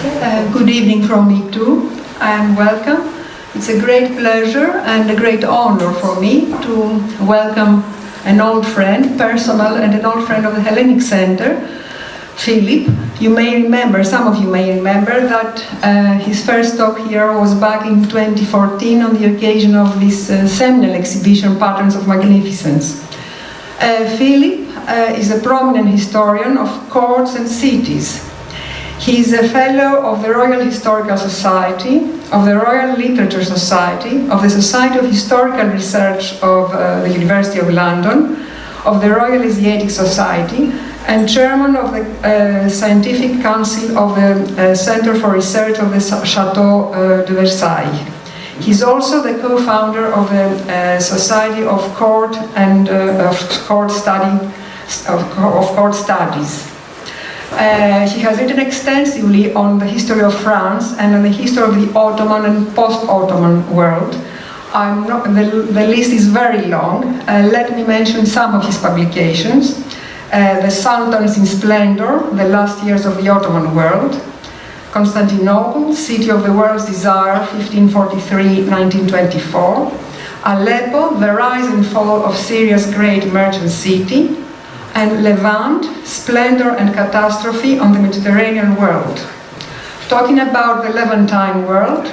Good evening from me too, and welcome. It's a great pleasure and a great honor for me to welcome an old friend, personal, and an old friend of the Hellenic Center, Philip. You may remember, some of you may remember, that his first talk here was back in 2014 on the occasion of this seminal exhibition, Patterns of Magnificence. Philip is a prominent historian of courts and cities. He is a fellow of the Royal Historical Society, of the Royal Literature Society, of the Society of Historical Research of the University of London, of the Royal Asiatic Society, and chairman of the Scientific Council of the Center for Research of the Chateau de Versailles. He's also the co-founder of the Society of Court and Court Studies. He has written extensively on the history of France and on the history of the Ottoman and post-Ottoman world. The list is very long. Let me mention some of his publications. The Sultans in Splendor, The Last Years of the Ottoman World, Constantinople, City of the World's Desire, 1543-1924, Aleppo, The Rise and Fall of Syria's Great Merchant City, and Levant, Splendor and Catastrophe on the Mediterranean World. Talking about the Levantine world,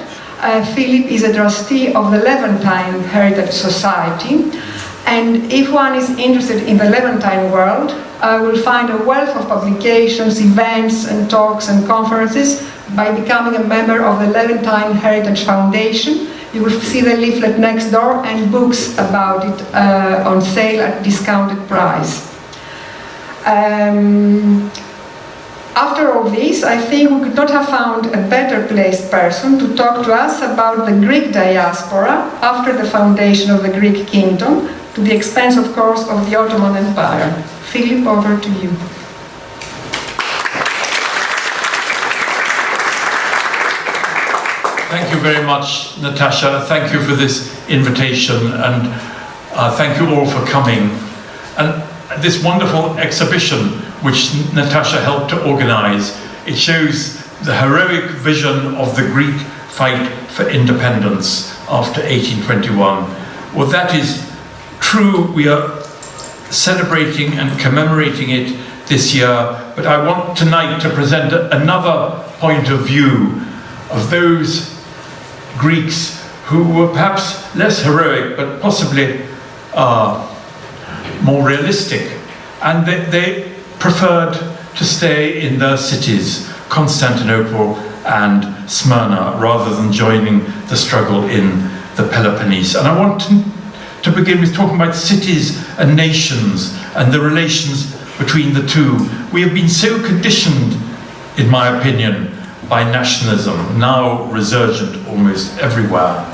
Philip is a trustee of the Levantine Heritage Society, and if one is interested in the Levantine world, will find a wealth of publications, events and talks and conferences by becoming a member of the Levantine Heritage Foundation. You will see the leaflet next door and books about it on sale at discounted price. After all this, I think we could not have found a better placed person to talk to us about the Greek diaspora after the foundation of the Greek kingdom, to the expense, of course, of the Ottoman Empire. Philip, over to you. Thank you very much, Natasha. Thank you for this invitation, and thank you all for coming. And this wonderful exhibition which Natasha helped to organize, it shows the heroic vision of the Greek fight for independence after 1821. Well, that is true. We are celebrating and commemorating it this year, but I want tonight to present another point of view of those Greeks who were perhaps less heroic, but possibly more realistic, and they preferred to stay in their cities, Constantinople and Smyrna, rather than joining the struggle in the Peloponnese. And I want to begin with talking about cities and nations and the relations between the two. We have been so conditioned, in my opinion, by nationalism, now resurgent almost everywhere,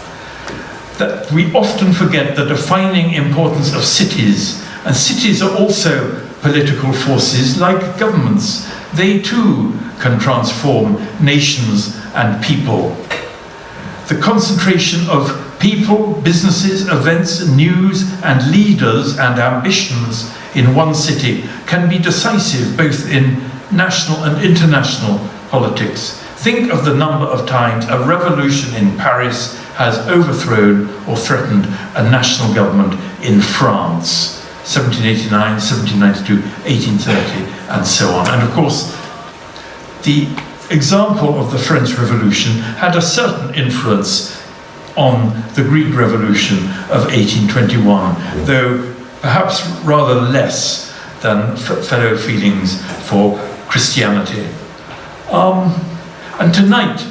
that we often forget the defining importance of cities. And cities are also political forces like governments. They too can transform nations and people. The concentration of people, businesses, events, news, and leaders and ambitions in one city can be decisive both in national and international politics. Think of the number of times a revolution in Paris has overthrown or threatened a national government in France. 1789, 1792, 1830, and so on. And of course, the example of the French Revolution had a certain influence on the Greek Revolution of 1821, though perhaps rather less than fellow feelings for Christianity. And tonight,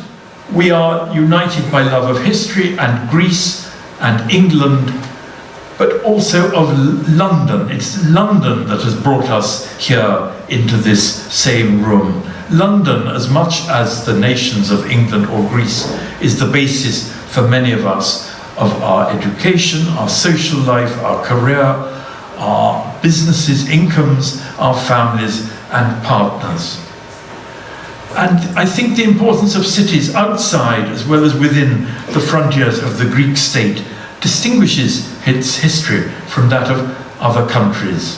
we are united by love of history and Greece and England, but also of London. It's London that has brought us here into this same room. London, as much as the nations of England or Greece, is the basis for many of us of our education, our social life, our career, our businesses, incomes, our families and partners. And I think the importance of cities outside as well as within the frontiers of the Greek state distinguishes its history from that of other countries.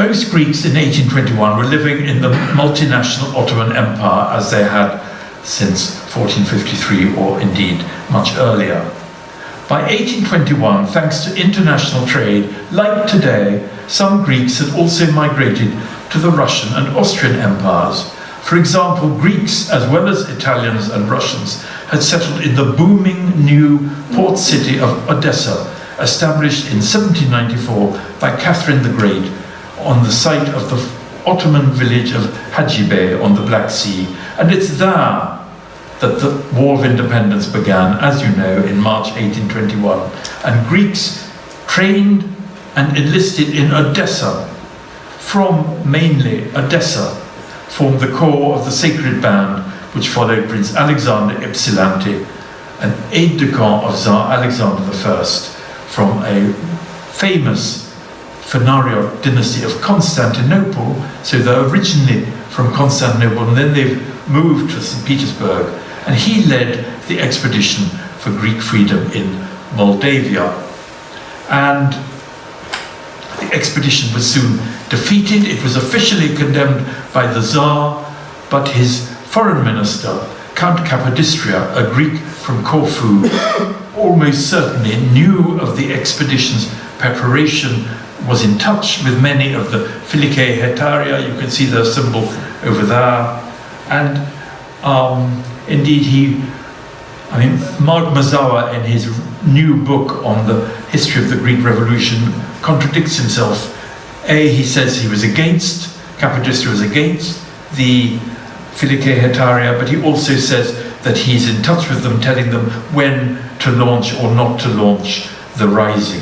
Most Greeks in 1821 were living in the multinational Ottoman Empire as they had since 1453, or indeed much earlier. By 1821, thanks to international trade, like today, some Greeks had also migrated to the Russian and Austrian empires. For example, Greeks, as well as Italians and Russians, had settled in the booming new port city of Odessa, established in 1794 by Catherine the Great on the site of the Ottoman village of Hadjibe on the Black Sea. And it's there that the War of Independence began, as you know, in March 1821. And Greeks trained and enlisted in Odessa, from mainly Odessa, formed the core of the sacred band which followed Prince Alexander Ypsilanti, an aide-de-camp of Tsar Alexander I, from a famous Phanariot dynasty of Constantinople. So they're originally from Constantinople, and then they've moved to St. Petersburg. And he led the expedition for Greek freedom in Moldavia. And the expedition was soon defeated. It was officially condemned by the Tsar, but his foreign minister, Count Capodistria, a Greek from Corfu, almost certainly knew of the expedition's preparation, was in touch with many of the Philike Hetaria. You can see their symbol over there. And indeed, Mark Mazawa, in his new book on the history of the Greek Revolution, contradicts himself. He says he was against, Capodistria was against the Philike Hetaria, but he also says that he's in touch with them, telling them when to launch or not to launch the rising.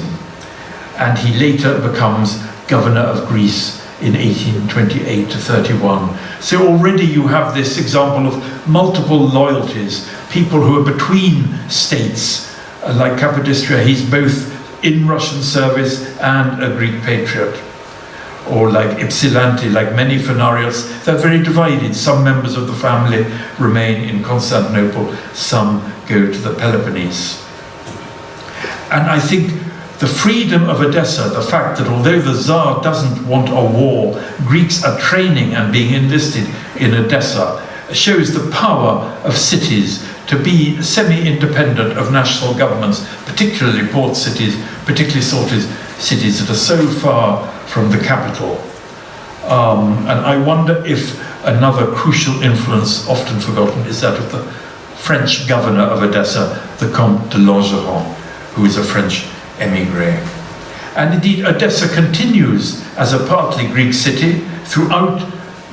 And he later becomes governor of Greece in 1828 to 31. So already you have this example of multiple loyalties, people who are between states. Like Capodistria, he's both in Russian service and a Greek patriot. Or like Ypsilanti, like many Phanariots, they're very divided. Some members of the family remain in Constantinople, some go to the Peloponnese. And I think the freedom of Odessa, the fact that although the Tsar doesn't want a war, Greeks are training and being enlisted in Odessa, shows the power of cities to be semi-independent of national governments, particularly port cities, particularly cities that are so far from the capital. And I wonder if another crucial influence, often forgotten, is that of the French governor of Odessa, the Comte de Langeron, who is a French émigré. And indeed, Odessa continues as a partly Greek city throughout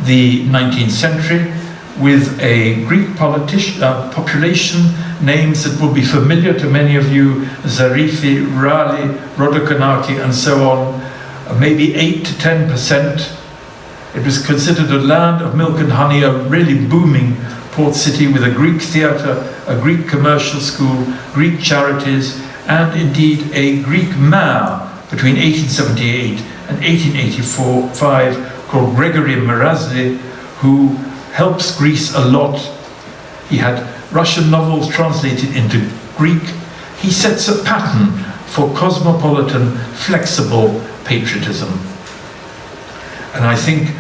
the 19th century, with a Greek population, names that will be familiar to many of you, Zarifi, Raleigh, Rodokonaki, and so on, maybe 8 to 10%. It was considered a land of milk and honey, a really booming port city with a Greek theatre, a Greek commercial school, Greek charities, and indeed a Greek mayor between 1878 and 1885 called Gregory Merazli, who helps Greece a lot. He had Russian novels translated into Greek. He sets a pattern for cosmopolitan, flexible patriotism. And I think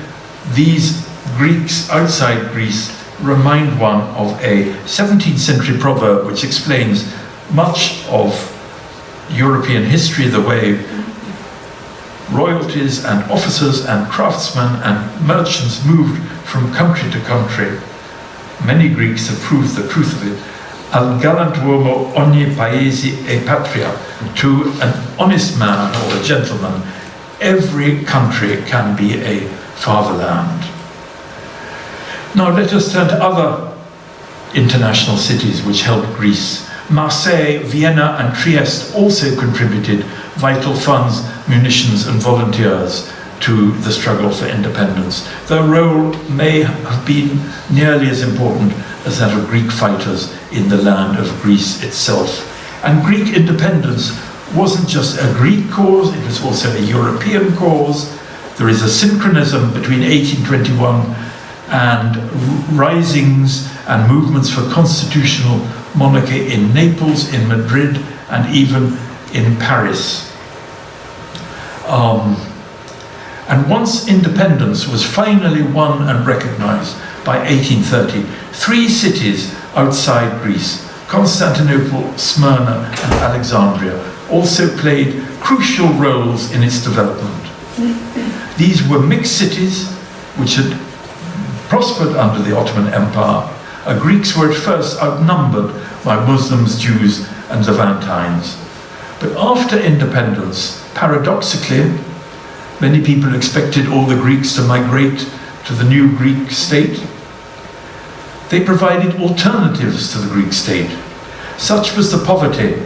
these Greeks outside Greece remind one of a 17th century proverb which explains much of European history, the way royalties and officers and craftsmen and merchants moved from country to country. Many Greeks have proved the truth of it. Al galantuomo ogni paese e patria. To an honest man or a gentleman, every country can be a fatherland. Now let us turn to other international cities which helped Greece. Marseille, Vienna and Trieste also contributed vital funds, munitions and volunteers to the struggle for independence. Their role may have been nearly as important as that of Greek fighters in the land of Greece itself. And Greek independence wasn't just a Greek cause, it was also a European cause. There is a synchronism between 1821 and risings and movements for constitutional monarchy in Naples, in Madrid, and even in Paris. And once independence was finally won and recognized by 1830, 3 cities outside Greece, Constantinople, Smyrna, and Alexandria, also played crucial roles in its development. These were mixed cities which had prospered under the Ottoman Empire. Greeks were at first outnumbered by Muslims, Jews, and Levantines. But after independence, paradoxically, many people expected all the Greeks to migrate to the new Greek state. They provided alternatives to the Greek state. Such was the poverty,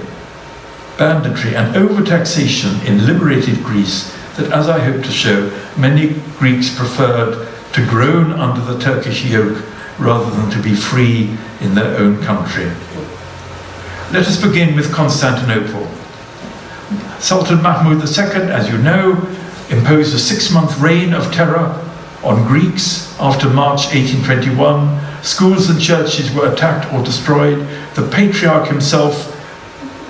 banditry, and overtaxation in liberated Greece that, as I hope to show, many Greeks preferred to groan under the Turkish yoke rather than to be free in their own country. Let us begin with Constantinople. Sultan Mahmud II, as you know, imposed a 6-month reign of terror on Greeks after March 1821. Schools and churches were attacked or destroyed. The Patriarch himself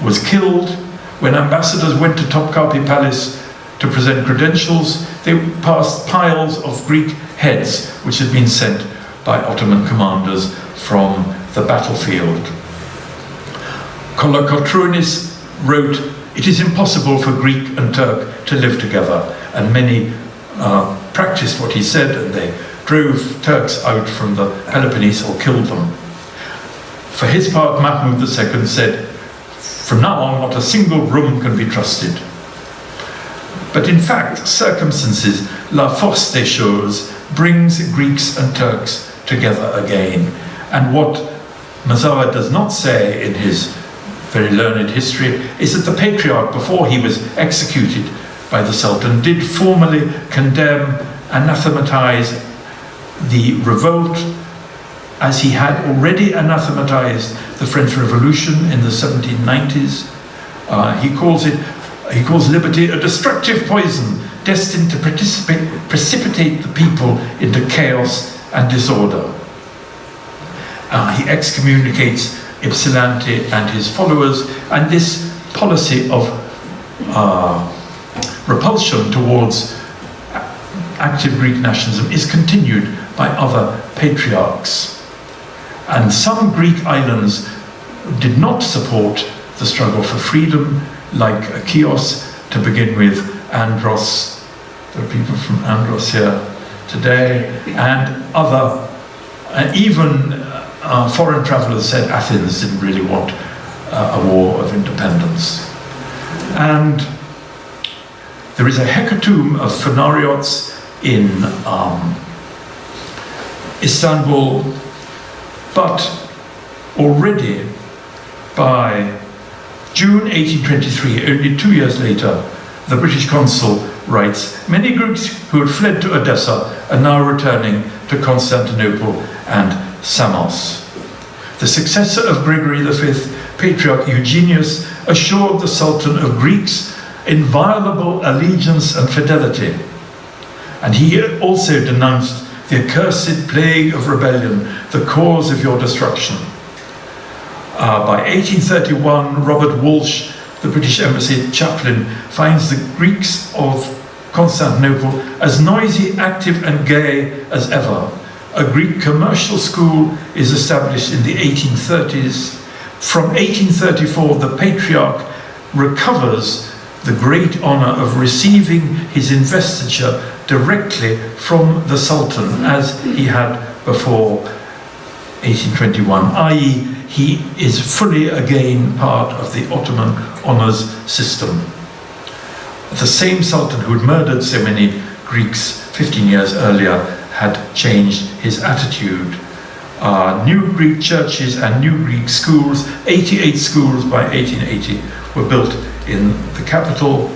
was killed. When ambassadors went to Topkapi Palace to present credentials, they passed piles of Greek heads which had been sent by Ottoman commanders from the battlefield. Kolokotronis wrote, "It is impossible for Greek and Turk to live together," and many practiced what he said, and they drove Turks out from the Peloponnese or killed them. For his part, Mahmud II said, "From now on, not a single room can be trusted." But in fact, circumstances, la force des choses, brings Greeks and Turks together again. And what Mazawa does not say in his very learned history is that the Patriarch, before he was executed by the Sultan, did formally condemn, anathematize the revolt, as he had already anathematized the French Revolution in the 1790s. He calls liberty a destructive poison destined to precipitate the people into chaos and disorder. He excommunicates Ypsilanti and his followers, and this policy of repulsion towards active Greek nationalism is continued by other patriarchs. And some Greek islands did not support the struggle for freedom, like Chios, to begin with, Andros. There are people from Andros here today, and other, even foreign travelers said Athens didn't really want a war of independence. And there is a hecatomb of Phanariots in Istanbul, but already by June 1823, only 2 years later, the British consul writes, "Many Greeks who had fled to Odessa are now returning to Constantinople and Samos." The successor of Gregory V, Patriarch Eugenius, assured the Sultan of Greeks' inviolable allegiance and fidelity. And he also denounced the accursed plague of rebellion, the cause of your destruction. By 1831, Robert Walsh, the British embassy chaplain, finds the Greeks of Constantinople as noisy, active, and gay as ever. A Greek commercial school is established in the 1830s. From 1834, the Patriarch recovers the great honor of receiving his investiture directly from the Sultan, as he had before 1821, i.e., he is fully again part of the Ottoman honors system. The same Sultan who had murdered so many Greeks 15 years earlier had changed his attitude. New Greek churches and new Greek schools, 88 schools by 1880, were built in the capital.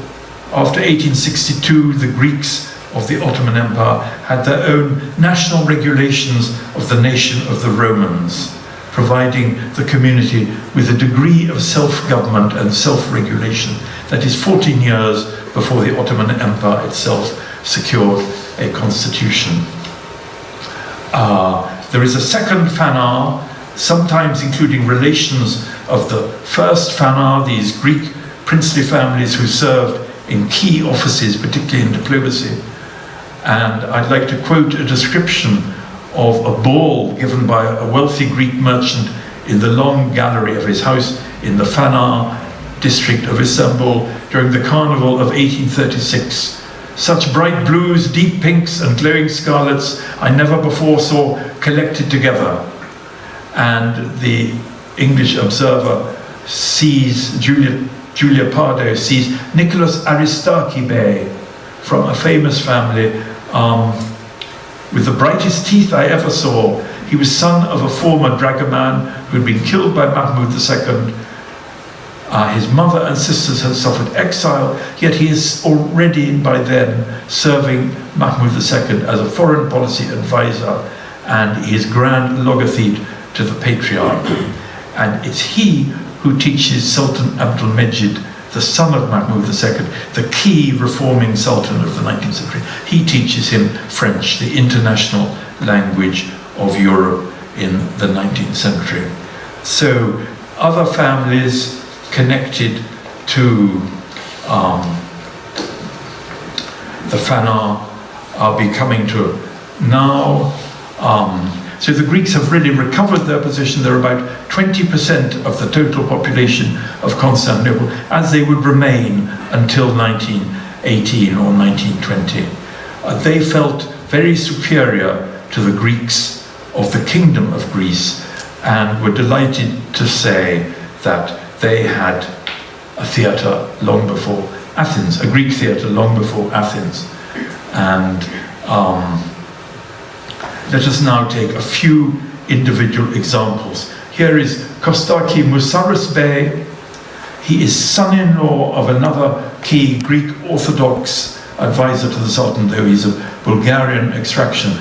After 1862, the Greeks of the Ottoman Empire had their own national regulations of the nation of the Romans, providing the community with a degree of self-government and self-regulation that is 14 years before the Ottoman Empire itself secured a constitution. There is a second Phanar, sometimes including relations of the first Phanar, these Greek princely families who served in key offices, particularly in diplomacy. And I'd like to quote a description of a ball given by a wealthy Greek merchant in the long gallery of his house in the Fener district of Istanbul during the Carnival of 1836. Such bright blues, deep pinks and glowing scarlets I never before saw collected together. And the English Observer sees, Julia Pardo sees Nicholas Aristarchi Bey from a famous family with the brightest teeth I ever saw. He was son of a former dragoman who had been killed by Mahmud II. His mother and sisters had suffered exile, yet he is already by then serving Mahmud II as a foreign policy advisor, and he is Grand Logothete to the Patriarch. And it's he who teaches Sultan Abdulmejid, the son of Mahmud II, the key reforming sultan of the 19th century. He teaches him French, the international language of Europe in the 19th century. So other families connected to the Fener are becoming to now. So the Greeks have really recovered their position. They're about 20% of the total population of Constantinople, as they would remain until 1918 or 1920. They felt very superior to the Greeks of the Kingdom of Greece and were delighted to say that they had a theatre long before Athens, a Greek theatre long before Athens. And let us now take a few individual examples. Here is Kostaki Musaris Bey. He is son-in-law of another key Greek Orthodox advisor to the Sultan, though he's of Bulgarian extraction,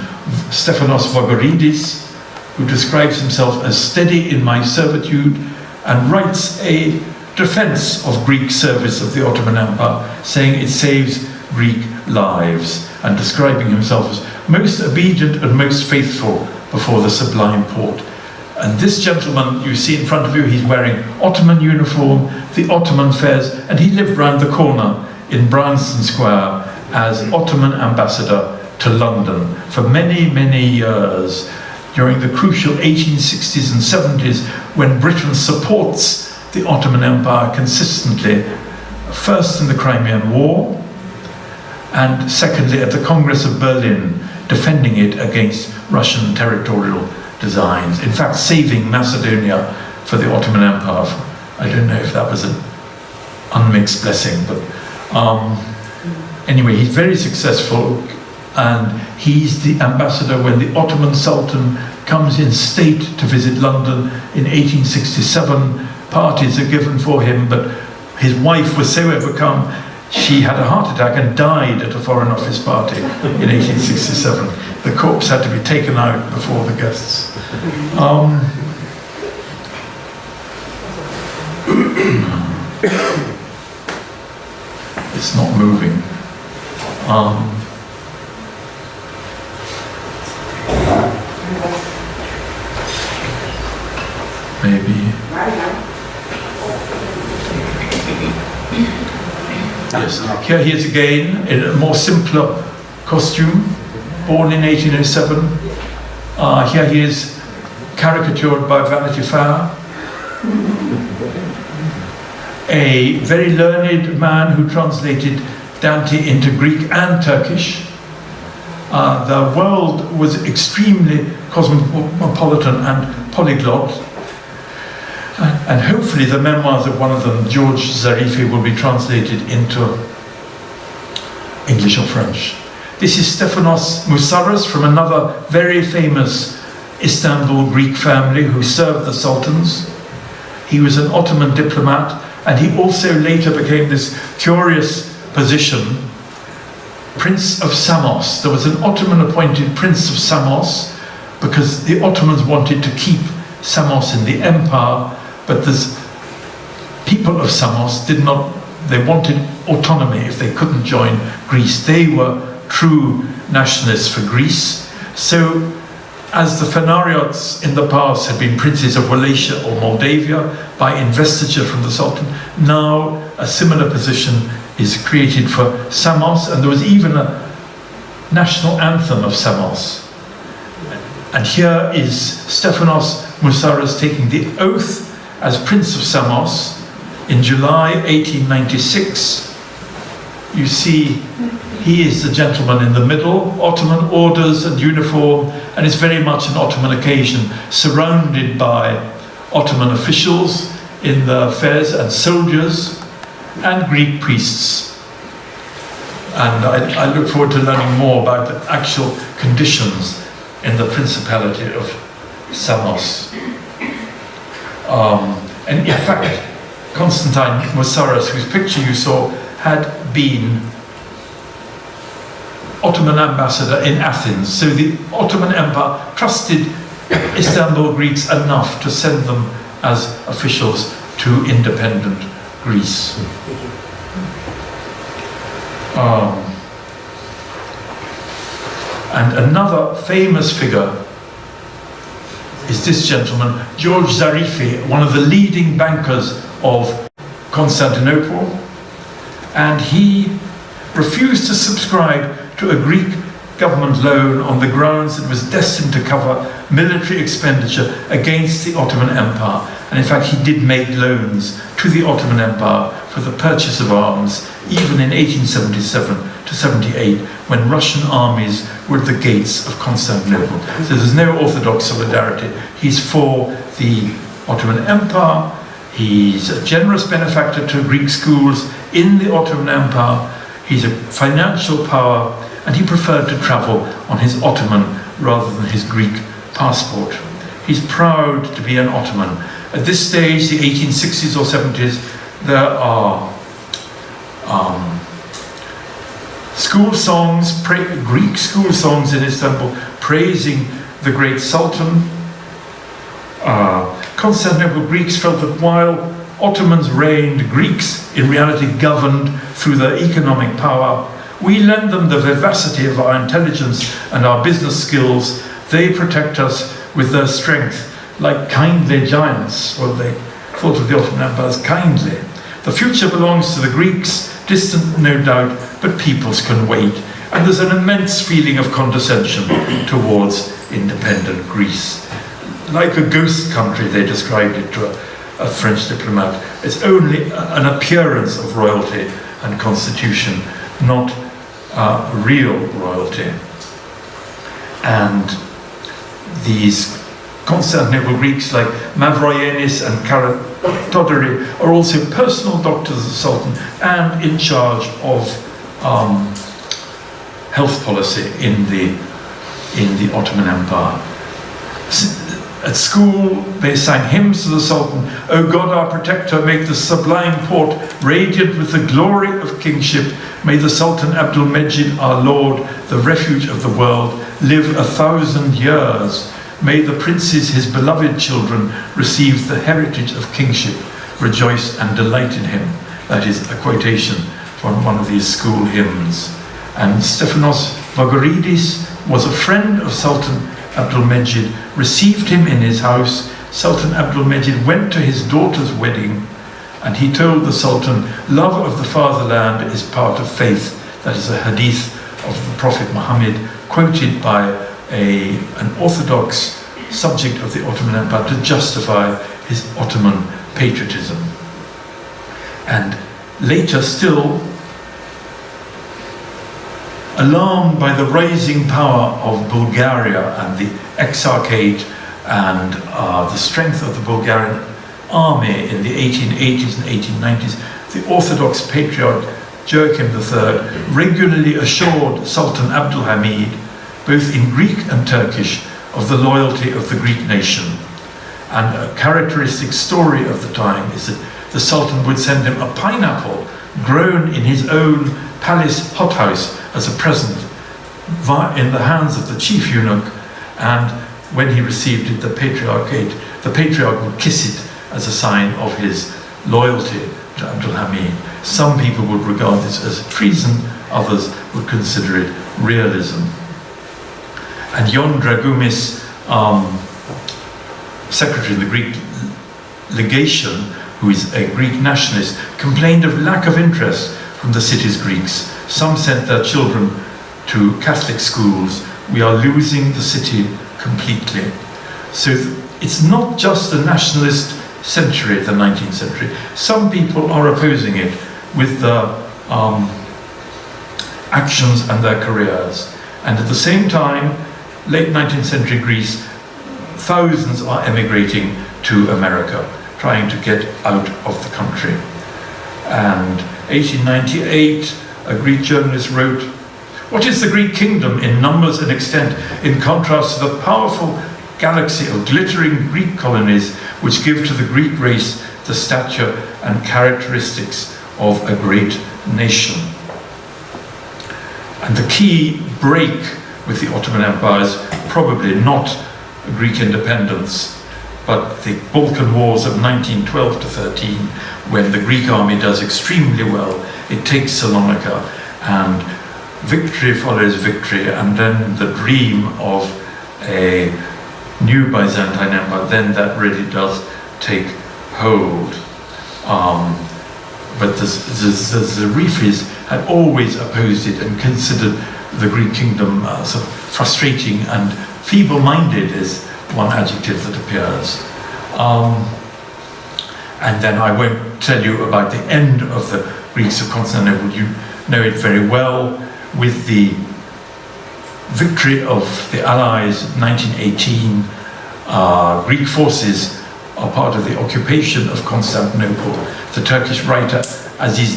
Stephanos Vogoridis, who describes himself as steady in my servitude and writes a defense of Greek service of the Ottoman Empire, saying it saves Greek lives, and describing himself as most obedient and most faithful before the Sublime Porte. And this gentleman you see in front of you, he's wearing Ottoman uniform, the Ottoman fez, and he lived round the corner in Bryanston Square as Ottoman ambassador to London for many, many years during the crucial 1860s and 70s when Britain supports the Ottoman Empire consistently, first in the Crimean War, and secondly at the Congress of Berlin, defending it against Russian territorial designs. In fact, saving Macedonia for the Ottoman Empire. I don't know if that was an unmixed blessing, but anyway, he's very successful, and he's the ambassador when the Ottoman Sultan comes in state to visit London in 1867. Parties are given for him, but his wife was so overcome, she had a heart attack and died at a Foreign Office party in 1867. The corpse had to be taken out before the guests. It's not moving. Maybe. Yes, here he is again in a more simpler costume, born in 1807. Here he is caricatured by Vanity Fair. A very learned man who translated Dante into Greek and Turkish. The world was extremely cosmopolitan and polyglot. And hopefully the memoirs of one of them, George Zarifi, will be translated into English or French. This is Stephanos Musaras from another very famous Istanbul Greek family who served the sultans. He was an Ottoman diplomat, and he also later became this curious position, Prince of Samos. There was an Ottoman appointed Prince of Samos because the Ottomans wanted to keep Samos in the empire, but the people of Samos did not, they wanted autonomy if they couldn't join Greece. They were true nationalists for Greece. So as the Phanariots in the past had been princes of Wallachia or Moldavia by investiture from the Sultan, now a similar position is created for Samos, and there was even a national anthem of Samos. And here is Stephanos Moussaras taking the oath as Prince of Samos in July 1896. You see, he is the gentleman in the middle, Ottoman orders and uniform, and it's very much an Ottoman occasion, surrounded by Ottoman officials in the fez and soldiers and Greek priests. And I look forward to learning more about the actual conditions in the Principality of Samos. And in fact, Constantine Moussaras, whose picture you saw, had been Ottoman ambassador in Athens. So the Ottoman Empire trusted Istanbul Greeks enough to send them as officials to independent Greece. And another famous figure is this gentleman, George Zarifi, one of the leading bankers of Constantinople, and he refused to subscribe to a Greek government loan on the grounds that it was destined to cover military expenditure against the Ottoman Empire. And in fact, he did make loans to the Ottoman Empire for the purchase of arms, even in 1877 to 78, when Russian armies were at the gates of Constantinople. So there's no Orthodox solidarity. He's for the Ottoman Empire. He's a generous benefactor to Greek schools in the Ottoman Empire. He's a financial power, and he preferred to travel on his Ottoman rather than his Greek passport. He's proud to be an Ottoman. At this stage, the 1860s or 70s, there are school songs, Greek school songs in Istanbul, praising the great Sultan. Constantinople Greeks felt that while Ottomans reigned, Greeks in reality governed through their economic power. We lend them the vivacity of our intelligence and our business skills. They protect us with their strength, like kindly giants. Well, they thought of the Ottoman Empire as kindly. The future belongs to the Greeks, distant no doubt, but peoples can wait. And there's an immense feeling of condescension towards independent Greece. Like a ghost country, they described it to a French diplomat. It's only an appearance of royalty and constitution, not real royalty. And these Constantinople Greeks like Mavroyenis and Karatodori are also personal doctors of the Sultan and in charge of health policy in the Ottoman Empire. At school, they sang hymns to the Sultan. O God, our protector, make the sublime port radiant with the glory of kingship. May the Sultan Abdul-Mejid, our Lord, the refuge of the world, live 1,000 years. May the princes, his beloved children, receive the heritage of kingship, rejoice and delight in him. That is a quotation from one of these school hymns. And Stephanos Vagoridis was a friend of Sultan Abdul-Mejid, received him in his house. Sultan Abdul-Mejid went to his daughter's wedding, and he told the Sultan, love of the fatherland is part of faith. That is a hadith of the Prophet Muhammad, quoted by an Orthodox subject of the Ottoman Empire to justify his Ottoman patriotism. And later still, alarmed by the rising power of Bulgaria and the Exarchate and the strength of the Bulgarian army in the 1880s and 1890s, the Orthodox Patriarch Joachim III regularly assured Sultan Abdulhamid, both in Greek and Turkish, of the loyalty of the Greek nation. And a characteristic story of the time is that the Sultan would send him a pineapple grown in his own palace hothouse as a present in the hands of the chief eunuch, and when he received it, the patriarch would kiss it as a sign of his loyalty to Abdulhamid. Some people would regard this as treason, others would consider it realism. And Ion Dragoumis, secretary of the Greek legation, who is a Greek nationalist, complained of lack of interest from the city's Greeks. Some sent their children to Catholic schools, we are losing the city completely. So it's not just a nationalist century, the 19th century. Some people are opposing it with their actions and their careers. And at the same time, late 19th century Greece, thousands are emigrating to America, trying to get out of the country. And 1898, a Greek journalist wrote, "What is the Greek kingdom in numbers and extent, in contrast to the powerful galaxy of glittering Greek colonies which give to the Greek race the stature and characteristics of a great nation?" And the key break with the Ottoman Empire is probably not Greek independence, but the Balkan Wars of 1912 to 13, when the Greek army does extremely well. It takes Salonika, and victory follows victory, and then the dream of a new Byzantine Empire, then that really does take hold. But the Zarifis had always opposed it and considered the Greek kingdom sort of frustrating and feeble-minded is one adjective that appears. And then I won't tell you about the end of the Greeks of Constantinople. You know it very well. With the victory of the Allies in 1918, Greek forces are part of the occupation of Constantinople. The Turkish writer Aziz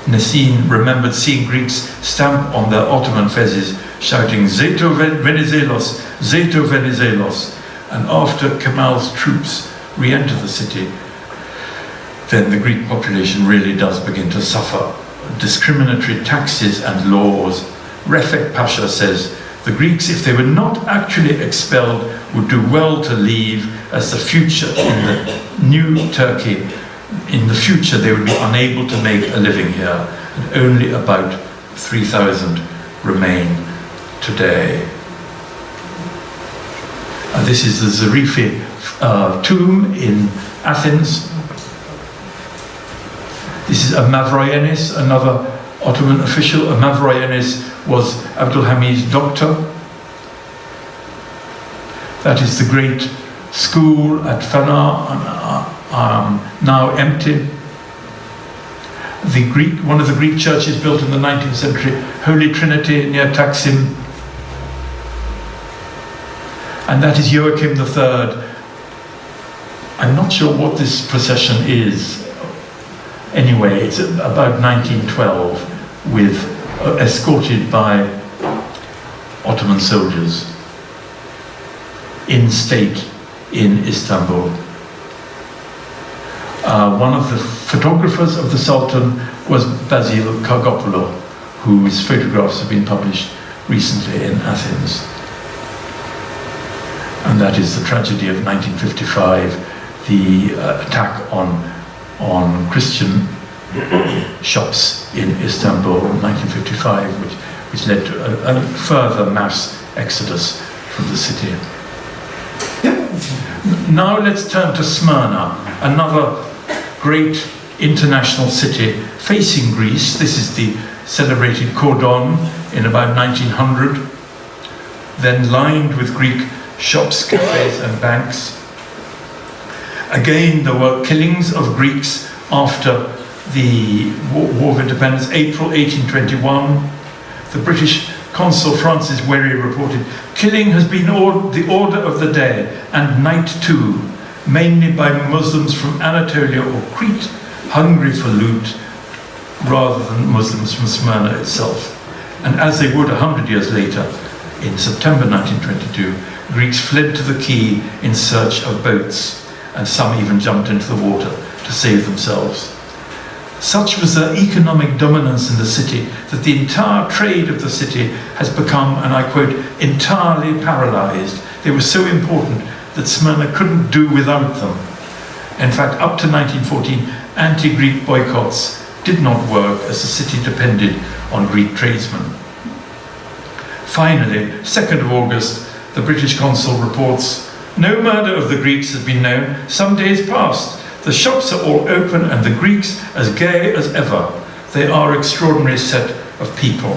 Nesin remembered seeing Greeks stamp on their Ottoman fezes, shouting "Zeto Venizelos, Zeto Venizelos." And after Kemal's troops re-enter the city, then the Greek population really does begin to suffer. Discriminatory taxes and laws. Refik Pasha says, "The Greeks, if they were not actually expelled, would do well to leave, as the future in the new Turkey, in the future they would be unable to make a living here, and only about 3,000 remain today." And this is the Zarifi tomb in Athens. This is a Mavroyenis, another Ottoman official. A Mavroyenis was Abdulhamid's doctor. That is the great school at Fana, now empty. One of the Greek churches built in the 19th century, Holy Trinity near Taksim. And that is Joachim III. I'm not sure what this procession is. Anyway, it's about 1912, escorted by Ottoman soldiers in state in Istanbul. One of the photographers of the Sultan was Basil Kargopoulou, whose photographs have been published recently in Athens. And that is the tragedy of 1955, the attack on Christian shops in Istanbul in 1955, which led to a further mass exodus from the city. Now let's turn to Smyrna, another great international city facing Greece. This is the celebrated Cordon in about 1900, then lined with Greek shops, cafes and banks. Again, there were killings of Greeks after the War of Independence, April 1821. The British consul Francis Wherry reported, "Killing has been the order of the day, and night too, mainly by Muslims from Anatolia or Crete, hungry for loot, rather than Muslims from Smyrna itself." And as they would 100 years later, in September 1922, Greeks fled to the quay in search of boats, and some even jumped into the water to save themselves. Such was their economic dominance in the city that the entire trade of the city has become, and I quote, entirely paralyzed. They were so important that Smyrna couldn't do without them. In fact, up to 1914, anti-Greek boycotts did not work, as the city depended on Greek tradesmen. Finally, 2nd of August, the British consul reports, "No murder of the Greeks has been known. Some days past. The shops are all open and the Greeks as gay as ever. they are extraordinary set of people.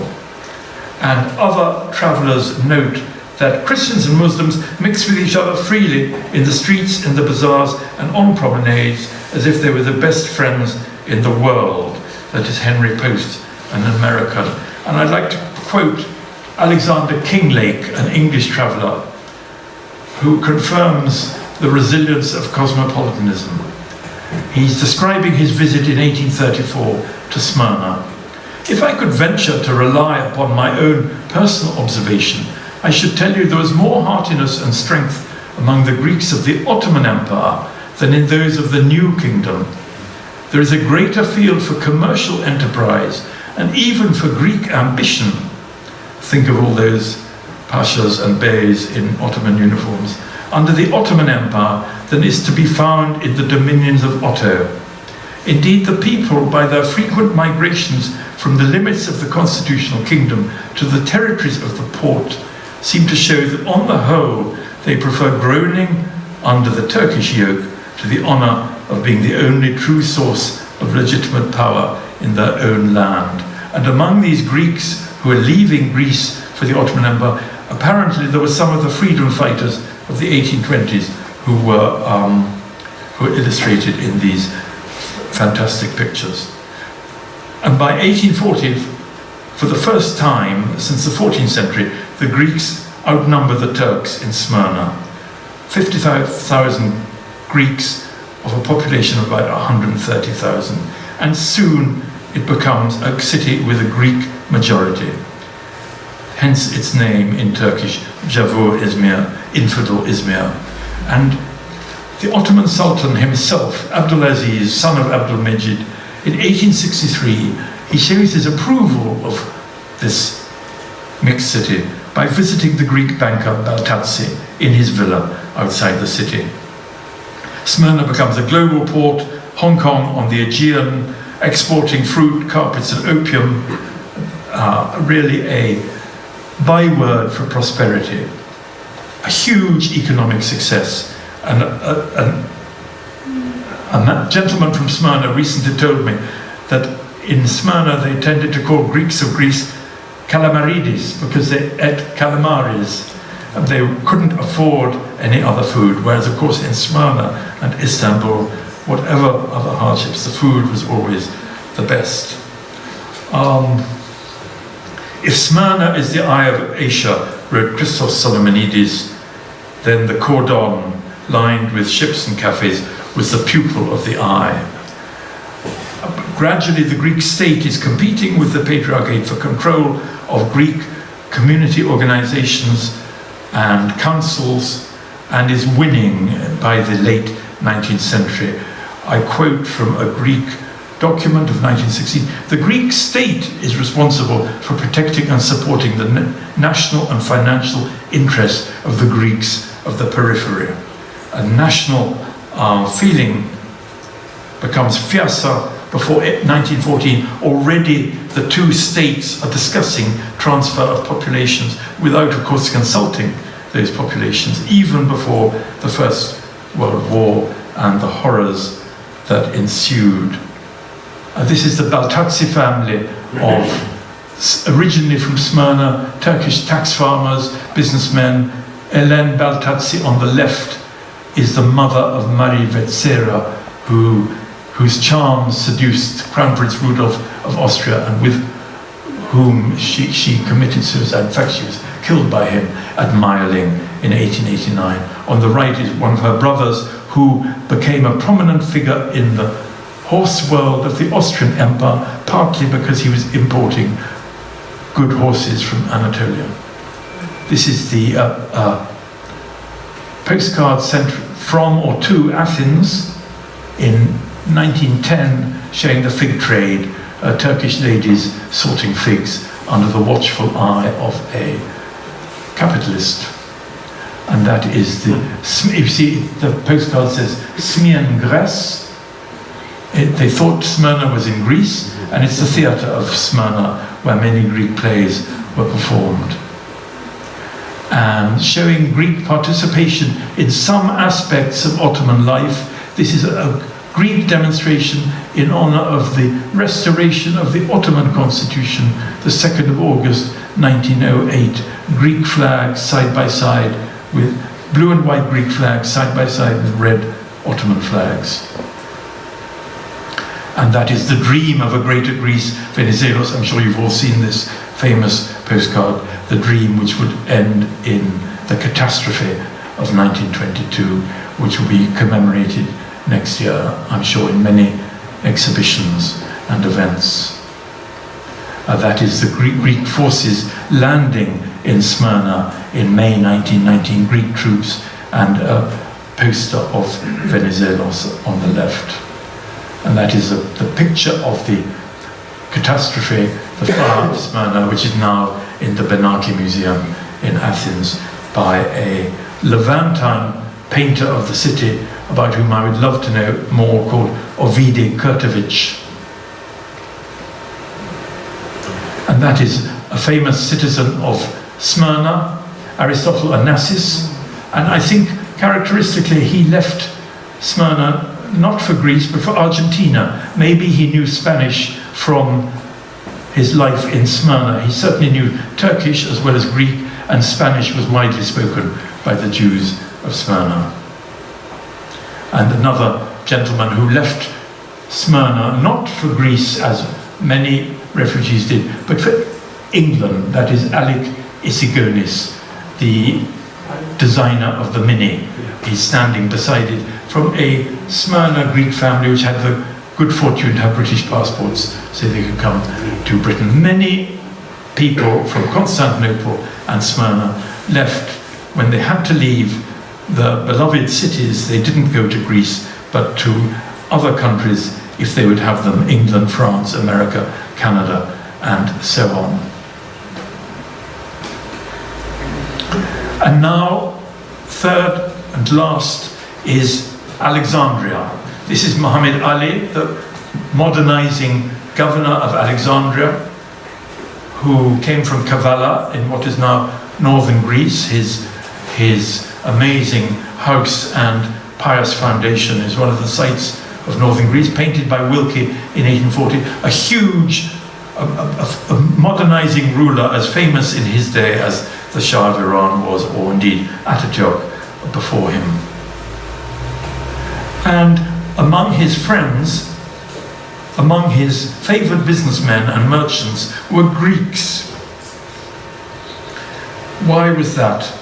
And other travellers note that Christians and Muslims mix with each other freely in the streets, in the bazaars, and on promenades, as if they were the best friends in the world. That is Henry Post, an American. And I'd like to quote Alexander Kinglake, an English traveller, who confirms the resilience of cosmopolitanism. He's describing his visit in 1834 to Smyrna. If I could venture to rely upon my own personal observation, I should tell you there was more heartiness and strength among the Greeks of the Ottoman Empire than in those of the New Kingdom. There is a greater field for commercial enterprise and even for Greek ambition. Think of all those pashas and beys in Ottoman uniforms under the Ottoman Empire than is to be found in the dominions of Otto. Indeed, the people, by their frequent migrations from the limits of the constitutional kingdom to the territories of the Porte, seem to show that on the whole they prefer groaning under the Turkish yoke to the honour of being the only true source of legitimate power in their own land. And among these Greeks who were leaving Greece for the Ottoman Empire, apparently there were some of the freedom fighters of the 1820s who were illustrated in these fantastic pictures. And by 1840, for the first time since the 14th century, the Greeks outnumber the Turks in Smyrna. 55,000 Greeks of a population of about 130,000. And soon it becomes a city with a Greek majority. Hence its name in Turkish, Cavur Izmir, infidel Izmir. And the Ottoman Sultan himself, Abdulaziz, son of Abdulmejid, in 1863, he shows his approval of this mixed city by visiting the Greek banker Baltazzi in his villa outside the city. Smyrna becomes a global port, Hong Kong on the Aegean, exporting fruit, carpets and opium, really a byword for prosperity. A huge economic success. And a gentleman from Smyrna recently told me that in Smyrna they tended to call Greeks of Greece calamaridis because they ate calamaris and they couldn't afford any other food, whereas of course in Smyrna and Istanbul, whatever other hardships, the food was always the best. If Smyrna is the eye of Asia, wrote Christos Solomonides, then the cordon lined with ships and cafes was the pupil of the eye. Gradually the Greek state is competing with the Patriarchate for control of Greek community organizations and councils and is winning by the late 19th century. I quote from a Greek document of 1916, the Greek state is responsible for protecting and supporting the national and financial interests of the Greeks of the periphery. A national feeling becomes fiercer. Before 1914, already the two states are discussing transfer of populations without, of course, consulting those populations, even before the First World War and the horrors that ensued. This is the Baltazzi family of, originally from Smyrna, Turkish tax farmers, businessmen. Hélène Baltazzi on the left is the mother of Marie Vetsera, whose charms seduced Crown Prince Rudolf of Austria and with whom she committed suicide. In fact, she was killed by him at Meiling in 1889. On the right is one of her brothers who became a prominent figure in the horse world of the Austrian Empire, partly because he was importing good horses from Anatolia. This is the postcard sent from or to Athens in 1910, showing the fig trade, Turkish ladies sorting figs under the watchful eye of a capitalist. And that is you see, the postcard says Smyrna, Grèce. They thought Smyrna was in Greece, and it's the theatre of Smyrna where many Greek plays were performed. And showing Greek participation in some aspects of Ottoman life. This is a Greek demonstration in honor of the restoration of the Ottoman Constitution, the 2nd of August 1908. Greek flags side by side with blue and white Greek flags side by side with red Ottoman flags. And that is the dream of a greater Greece, Venizelos. I'm sure you've all seen this famous postcard, the dream which would end in the catastrophe of 1922, which will be commemorated next year, I'm sure, in many exhibitions and events. That is the Greek forces landing in Smyrna in May 1919, Greek troops, and a poster of Venizelos on the left. And that is the picture of the catastrophe, the fire of Smyrna, which is now in the Benaki Museum in Athens by a Levantine painter of the city, about whom I would love to know more, called Ovide Kurtovic. And that is a famous citizen of Smyrna, Aristotle Onassis, and I think characteristically he left Smyrna not for Greece but for Argentina. Maybe he knew Spanish from his life in Smyrna. He certainly knew Turkish as well as Greek, and Spanish was widely spoken by the Jews of Smyrna. And another gentleman who left Smyrna not for Greece, as many refugees did, but for England, that is Alec Isigonis, the designer of the Mini. He's standing beside it, from a Smyrna Greek family which had the good fortune to have British passports so they could come to Britain. Many people from Constantinople and Smyrna left when they had to leave the beloved cities. They didn't go to Greece but to other countries if they would have them: England, France, America, Canada, and so on. And now, third and last is Alexandria. This is Muhammad Ali, the modernizing governor of Alexandria, who came from Kavala in what is now northern Greece. His amazing house and pious foundation is one of the sites of northern Greece, painted by Wilkie in 1840. A huge, a modernizing ruler, as famous in his day as the Shah of Iran was, or indeed Ataturk before him. And among his friends, among his favored businessmen and merchants, were Greeks. Why was that?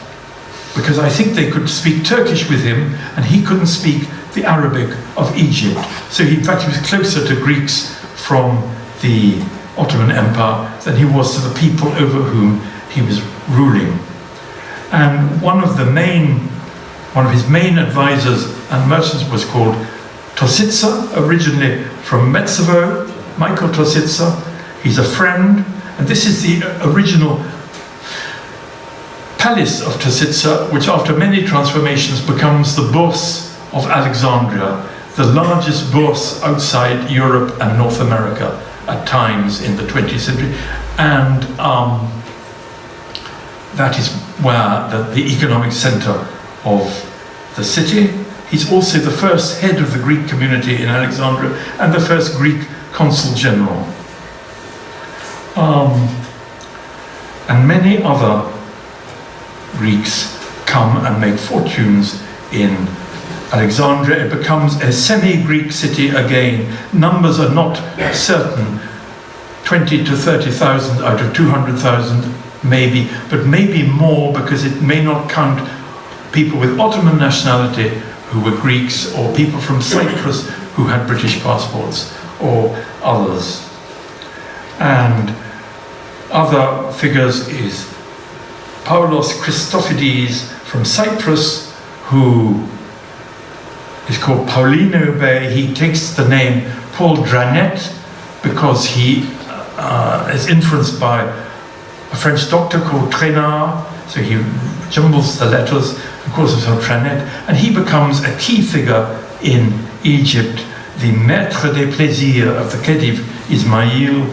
Because I think they could speak Turkish with him, and he couldn't speak the Arabic of Egypt. So in fact, he was closer to Greeks from the Ottoman Empire than he was to the people over whom he was ruling. And one of his main advisors and merchants was called Tositsa, originally from Metzevo, Michael Tositsa. He's a friend, and this is the original palace of Tositsa, which after many transformations becomes the Bourse of Alexandria, the largest bourse outside Europe and North America at times in the 20th century. And that is where the economic center of the city. He's also the first head of the Greek community in Alexandria and the first Greek consul general. And many other Greeks come and make fortunes in Alexandria. It becomes a semi-Greek city again. Numbers are not certain, 20 to 30,000 out of 200,000 maybe, but maybe more, because it may not count people with Ottoman nationality who were Greeks, or people from Cyprus who had British passports, or others. And other figures is Paulos Christofides from Cyprus, who is called Paulino Bey. He takes the name Paul Dranet because he is influenced by a French doctor called Trainard, so he jumbles the letters and calls himself Tranet, and he becomes a key figure in Egypt, the maître des plaisirs of the Khedive Ismail,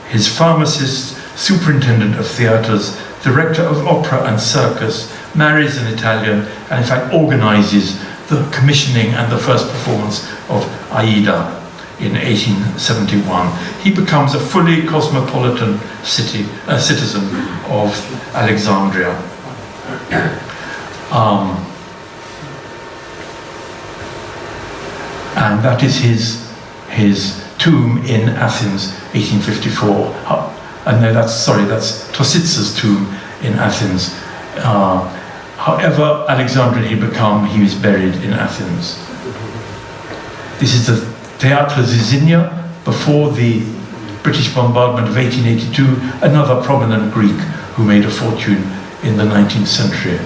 his pharmacist, superintendent of theatres, director of opera and circus, marries an Italian, and in fact organizes the commissioning and the first performance of Aida in 1871. He becomes a fully cosmopolitan citizen of Alexandria. And that is his tomb in Athens, 1854. No, that's Tositsa's tomb in Athens. However Alexandrian he became, he was buried in Athens. This is the Theatre Zizania before the British bombardment of 1882, another prominent Greek who made a fortune in the 19th century.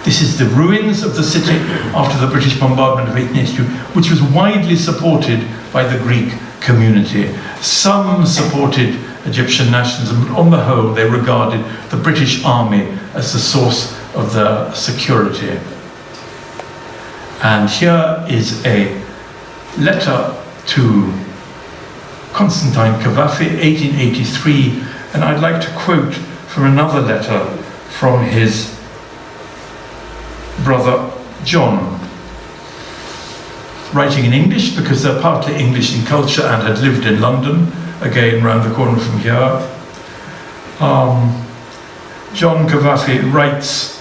This is the ruins of the city after the British bombardment of 1882, which was widely supported by the Greek community. Some supported Egyptian nationalism, but on the whole they regarded the British army as the source of their security. And here is a letter to Constantine Cavafy, 1883, and I'd like to quote from another letter from his brother John, writing in English because they're partly English in culture and had lived in London, again round the corner from here. John Cavafy writes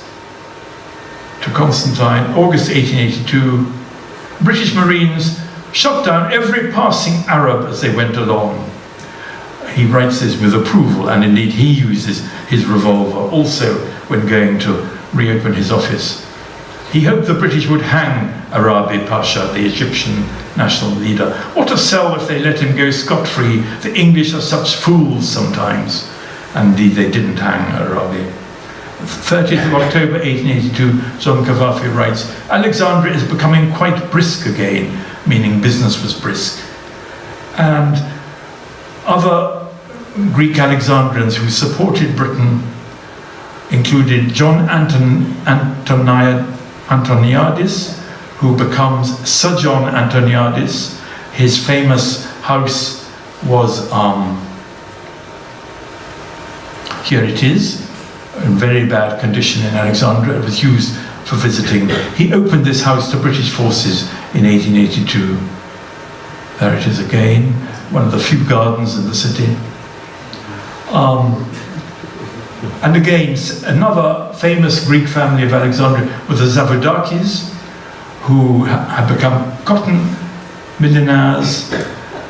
to Constantine, August 1882, British Marines shot down every passing Arab as they went along. He writes this with approval, and indeed he uses his revolver also when going to reopen his office. He hoped the British would hang Arabi Pasha, the Egyptian national leader. What a sell if they let him go scot-free. The English are such fools sometimes. And indeed they didn't hang Arabi. 30th of October 1882, John Cavafy writes, Alexandria is becoming quite brisk again, meaning business was brisk. And other Greek Alexandrians who supported Britain included John Antoniadis, who becomes Sir John Antoniadis. His famous house was, here it is, in very bad condition in Alexandria. It was used for visiting. He opened this house to British forces in 1882. There it is again, one of the few gardens in the city. And again, another famous Greek family of Alexandria were the Zavodakis, who had become cotton millionaires.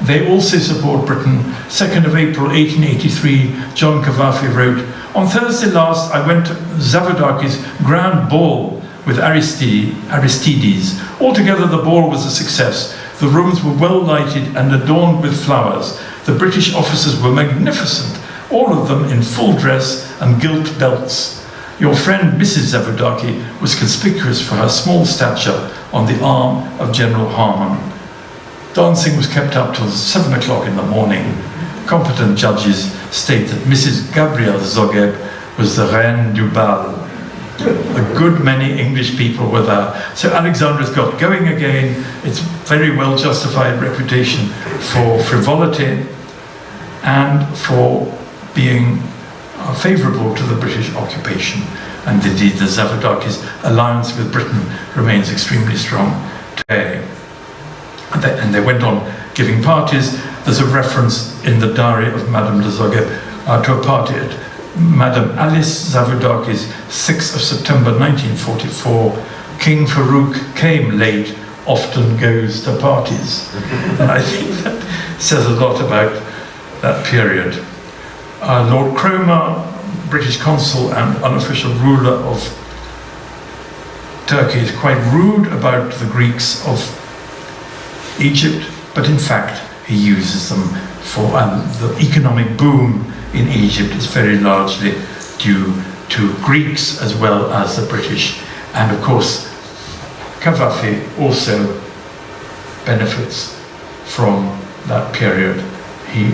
They also support Britain. 2nd of April 1883, John Cavafy wrote, on Thursday last I went to Zavodakis' grand ball with Aristides. Altogether the ball was a success. The rooms were well lighted and adorned with flowers. The British officers were magnificent, all of them in full dress and gilt belts. Your friend Mrs. Zavodaki was conspicuous for her small stature on the arm of General Harmon. Dancing was kept up till 7 o'clock in the morning. Competent judges state that Mrs. Gabrielle Zogeb was the reine du bal. A good many English people were there. So Alexandra's got going again. It's very well justified reputation for frivolity and for being favourable to the British occupation. And indeed the Zavodakis' alliance with Britain remains extremely strong today. And they went on giving parties. There's a reference in the diary of Madame de Zogeb to a party at Madame Alice Zavodaki's 6th of September 1944. King Farouk came late, often goes to parties. And I think that says a lot about that period. Lord Cromer, British consul and unofficial ruler of Turkey, is quite rude about the Greeks of Egypt, but in fact he uses them for the economic boom in Egypt is very largely due to Greeks as well as the British. And of course Cavafy also benefits from that period. He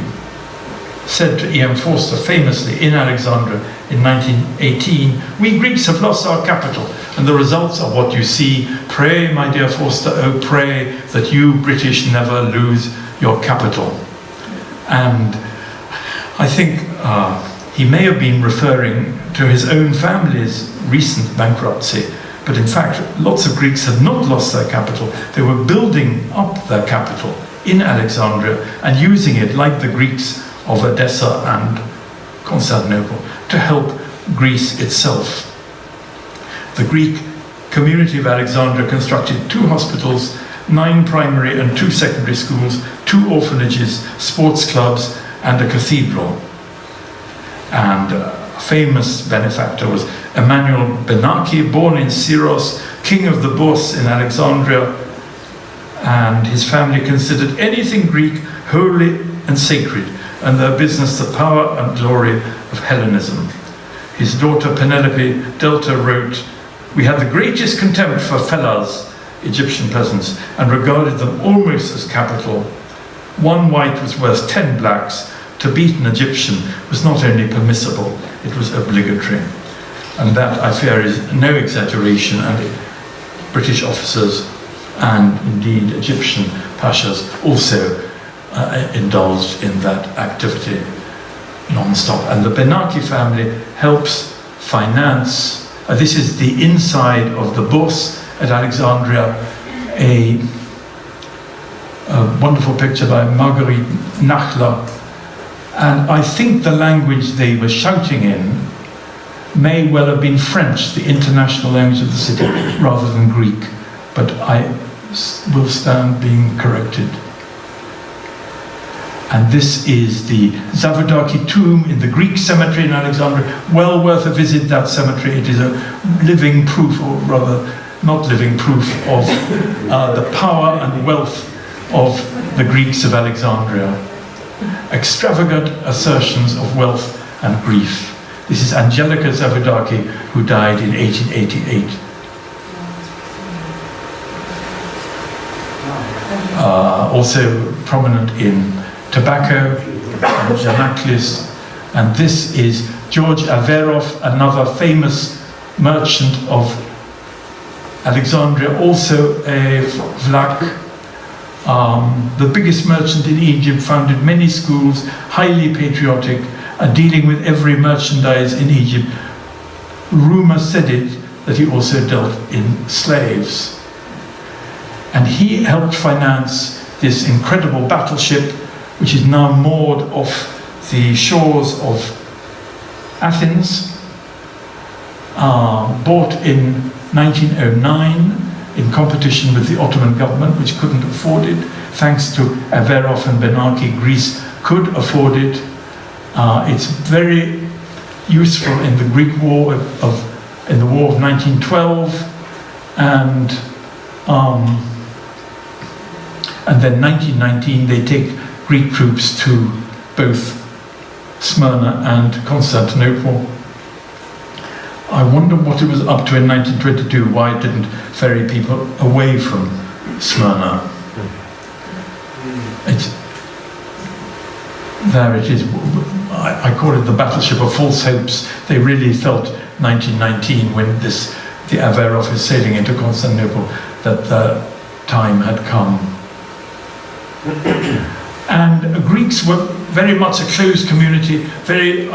said to E.M. Forster famously in Alexandria in 1918, we Greeks have lost our capital and the results are what you see. Pray, my dear Forster, oh pray that you British never lose your capital. And I think he may have been referring to his own family's recent bankruptcy, But in fact, lots of Greeks had not lost their capital. They were building up their capital in Alexandria and using it, like the Greeks of Edessa and Constantinople, to help Greece itself. The Greek community of Alexandria constructed 2 hospitals, 9 primary and 2 secondary schools, 2 orphanages, sports clubs, and a cathedral. And a famous benefactor was Emmanuel Benaki, born in Syros, king of the Bourse in Alexandria, and his family considered anything Greek holy and sacred, and their business the power and glory of Hellenism. His daughter Penelope Delta wrote, "We had the greatest contempt for fellahs, Egyptian peasants, and regarded them almost as capital. 1 white was worth 10 blacks. To beat an Egyptian was not only permissible, it was obligatory." And that, I fear, is no exaggeration, and British officers and indeed Egyptian pashas also indulged in that activity non-stop. And the Benaki family helps finance, this is the inside of the Bourse at Alexandria, a wonderful picture by Marguerite Nachla. And I think the language they were shouting in may well have been French, the international language of the city, rather than Greek. But I will stand being corrected. And this is the Zavodaki tomb in the Greek cemetery in Alexandria. Well worth a visit, that cemetery. It is a living proof, or rather not living proof, of the power and wealth of the Greeks of Alexandria. Extravagant assertions of wealth and grief. This is Angelica Zavodaki, who died in 1888. Also prominent in tobacco and Janaklis. And this is George Averov, another famous merchant of Alexandria, also a Vlach. The biggest merchant in Egypt, founded many schools, highly patriotic, dealing with every merchandise in Egypt. Rumor said it that he also dealt in slaves. And he helped finance this incredible battleship, which is now moored off the shores of Athens, bought in 1909 in competition with the Ottoman government, which couldn't afford it. Thanks to Averov and Benaki, Greece could afford it. It's very useful in the Greek War in the War of 1912, and then 1919 they take Greek troops to both Smyrna and Constantinople. I wonder what it was up to in 1922, why it didn't ferry people away from Smyrna. There it is. I call it the battleship of false hopes. They really felt 1919, when the Averov is sailing into Constantinople, that the time had come. And Greeks were very much a closed community, very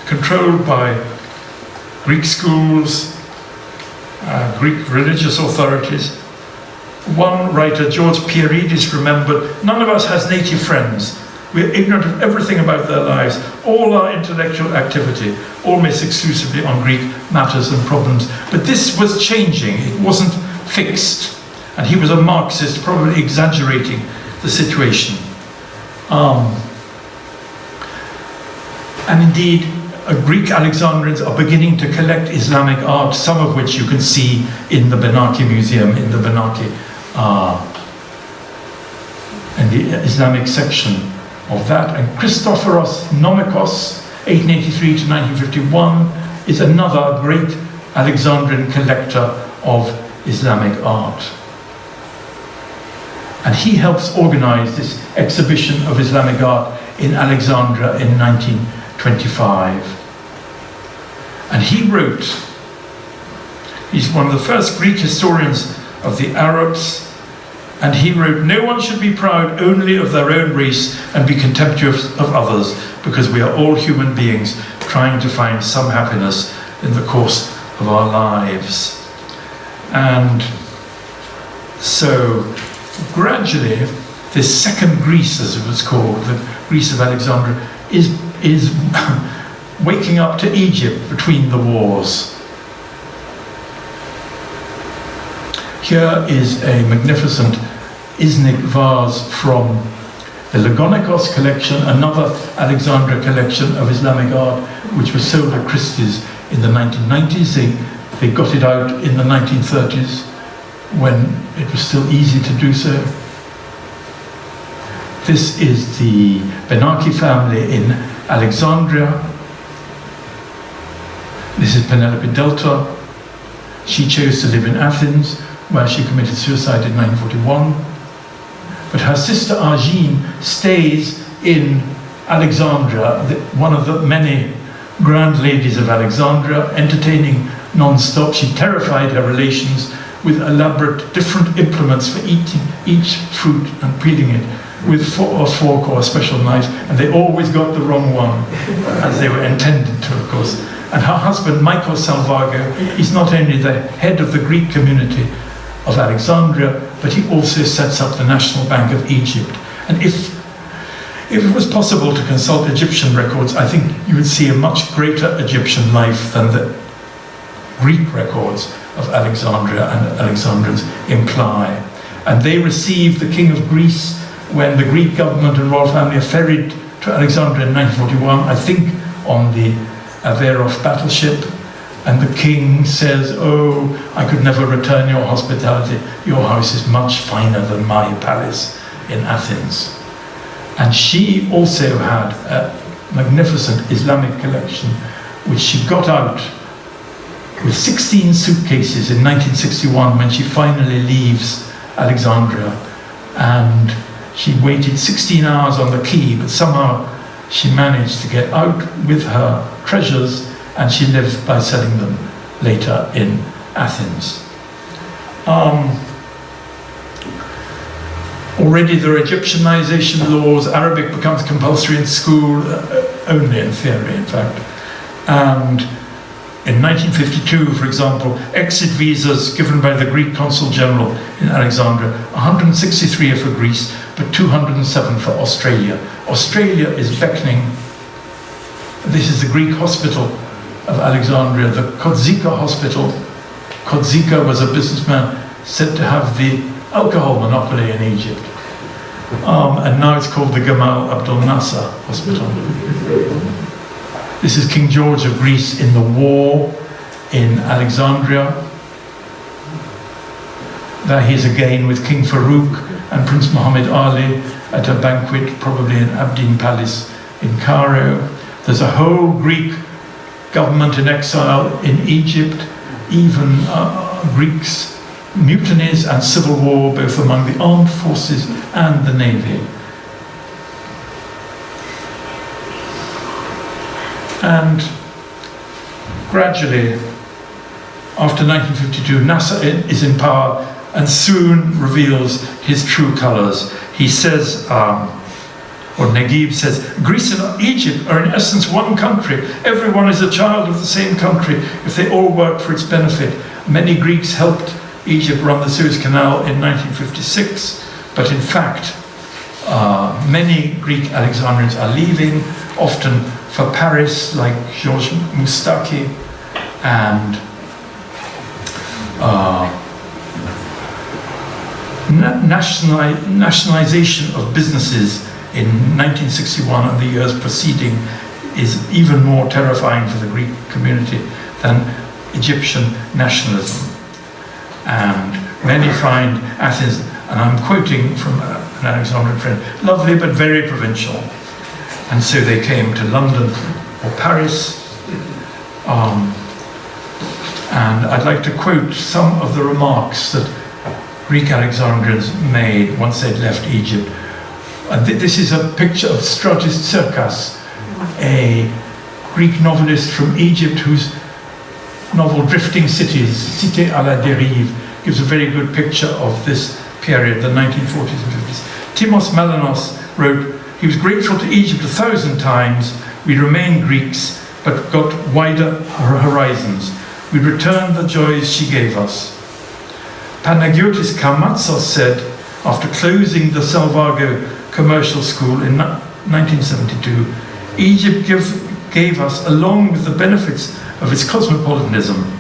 controlled by Greek schools, Greek religious authorities. One writer, George Pieridis, remembered, "None of us has native friends. We're ignorant of everything about their lives. All our intellectual activity, almost exclusively on Greek matters and problems." But this was changing. It wasn't fixed. And he was a Marxist, probably exaggerating the situation. And indeed, Greek Alexandrians are beginning to collect Islamic art, some of which you can see in the Benaki Museum, in the Benaki, in the Islamic section of that. And Christophoros Nomikos, 1883 to 1951, is another great Alexandrian collector of Islamic art. And he helps organize this exhibition of Islamic art in Alexandria in 1925. And he wrote, he's one of the first Greek historians of the Arabs, and he wrote, "No one should be proud only of their own race and be contemptuous of others, because we are all human beings trying to find some happiness in the course of our lives." And so gradually, this second Greece, as it was called, the Greece of Alexandria, is waking up to Egypt between the wars. Here is a magnificent Iznik vase from the Lagonikos collection, another Alexandria collection of Islamic art, which was sold at Christie's in the 1990s. They got it out in the 1930s when it was still easy to do so. This is the Benaki family in Alexandria. This is Penelope Delta. She chose to live in Athens, where she committed suicide in 1941. But her sister Argine stays in Alexandria, one of the many grand ladies of Alexandria, entertaining non-stop. She terrified her relations with elaborate different implements for eating each fruit and peeling it with a fork or a special knife, and they always got the wrong one, as they were intended to, of course. And her husband, Michael Salvago, is not only the head of the Greek community of Alexandria, but he also sets up the National Bank of Egypt. And if it was possible to consult Egyptian records, I think you would see a much greater Egyptian life than the Greek records of Alexandria and Alexandrians imply. And they received the King of Greece when the Greek government and royal family ferried to Alexandria in 1941, I think on the Averof battleship. And the king says, "Oh, I could never return your hospitality. Your house is much finer than my palace in Athens." And she also had a magnificent Islamic collection, which she got out with 16 suitcases in 1961 when she finally leaves Alexandria. And she waited 16 hours on the quay, but somehow she managed to get out with her treasures, and she lived by selling them later in Athens. Already there are Egyptianization laws. Arabic becomes compulsory in school, only in theory, in fact. And in 1952, for example, exit visas given by the Greek Consul General in Alexandria, 163 are for Greece, but 207 for Australia. Australia is beckoning. This is the Greek hospital of Alexandria, the Kotzika Hospital. Kotzika was a businessman said to have the alcohol monopoly in Egypt. And now it's called the Gamal Abdel Nasser Hospital. This is King George of Greece in the war in Alexandria. There he is again with King Farouk and Prince Muhammad Ali at a banquet, probably in Abdin Palace in Cairo. There's a whole Greek government in exile in Egypt, even Greeks, mutinies and civil war, both among the armed forces and the navy. And gradually, after 1952, Nasser is in power and soon reveals his true colors. He says, or Naguib says, Greece and Egypt are in essence one country. Everyone is a child of the same country if they all work for its benefit. Many Greeks helped Egypt run the Suez Canal in 1956, but in fact, many Greek Alexandrians are leaving, often for Paris, like Georges Moustaki, and nationalization of businesses in 1961 and the years preceding is even more terrifying for the Greek community than Egyptian nationalism. And many find Athens, and I'm quoting from an Alexandrian friend, lovely but very provincial. And so they came to London or Paris. And I'd like to quote some of the remarks that Greek Alexandrians made once they'd left Egypt. And this is a picture of Stratis Tsirkas, a Greek novelist from Egypt whose novel Drifting Cities, Cité à la Dérive, gives a very good picture of this period, the 1940s and 50s. Timos Melanos wrote, he was grateful to Egypt 1,000 times. We remained Greeks, but got wider horizons. We returned the joys she gave us. Panagiotis Karmatzos said, after closing the Salvago commercial school in 1972, Egypt gave us, along with the benefits of its cosmopolitanism,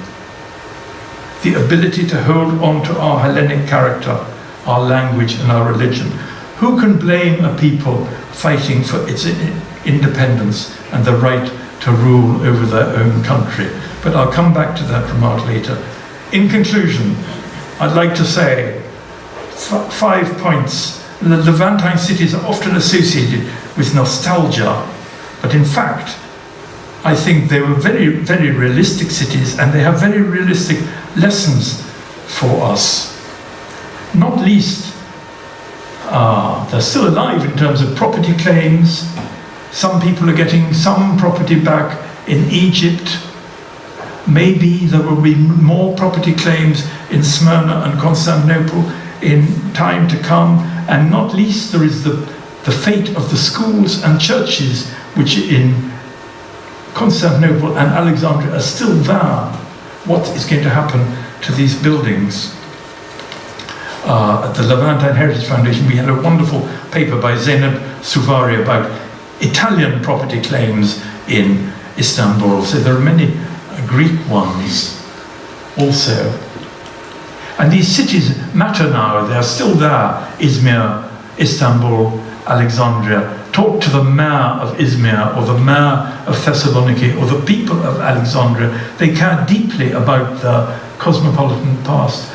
the ability to hold on to our Hellenic character, our language and our religion. Who can blame a people fighting for its independence and the right to rule over their own country? But I'll come back to that remark later. In conclusion, I'd like to say 5 points. The Levantine cities are often associated with nostalgia, but in fact, I think they were very, very realistic cities, and they have very realistic lessons for us. Not least, they're still alive in terms of property claims. Some people are getting some property back in Egypt. Maybe there will be more property claims in Smyrna and Constantinople in time to come. And not least, there is the fate of the schools and churches which in Constantinople and Alexandria are still there. What is going to happen to these buildings? At the Levantine Heritage Foundation, we had a wonderful paper by Zeynep Souvari about Italian property claims in Istanbul. So there are many Greek ones also. And these cities matter now, they're still there. Izmir, Istanbul, Alexandria. Talk to the mayor of Izmir or the mayor of Thessaloniki or the people of Alexandria. They care deeply about the cosmopolitan past.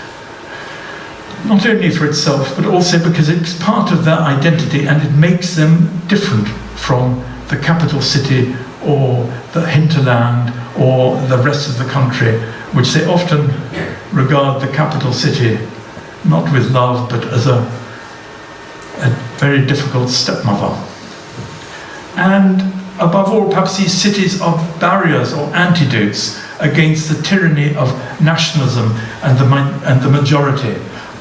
Not only for itself, but also because it's part of their identity and it makes them different from the capital city or the hinterland or the rest of the country, which they often regard the capital city not with love, but as a very difficult stepmother. And above all, perhaps these cities are barriers or antidotes against the tyranny of nationalism and the majority.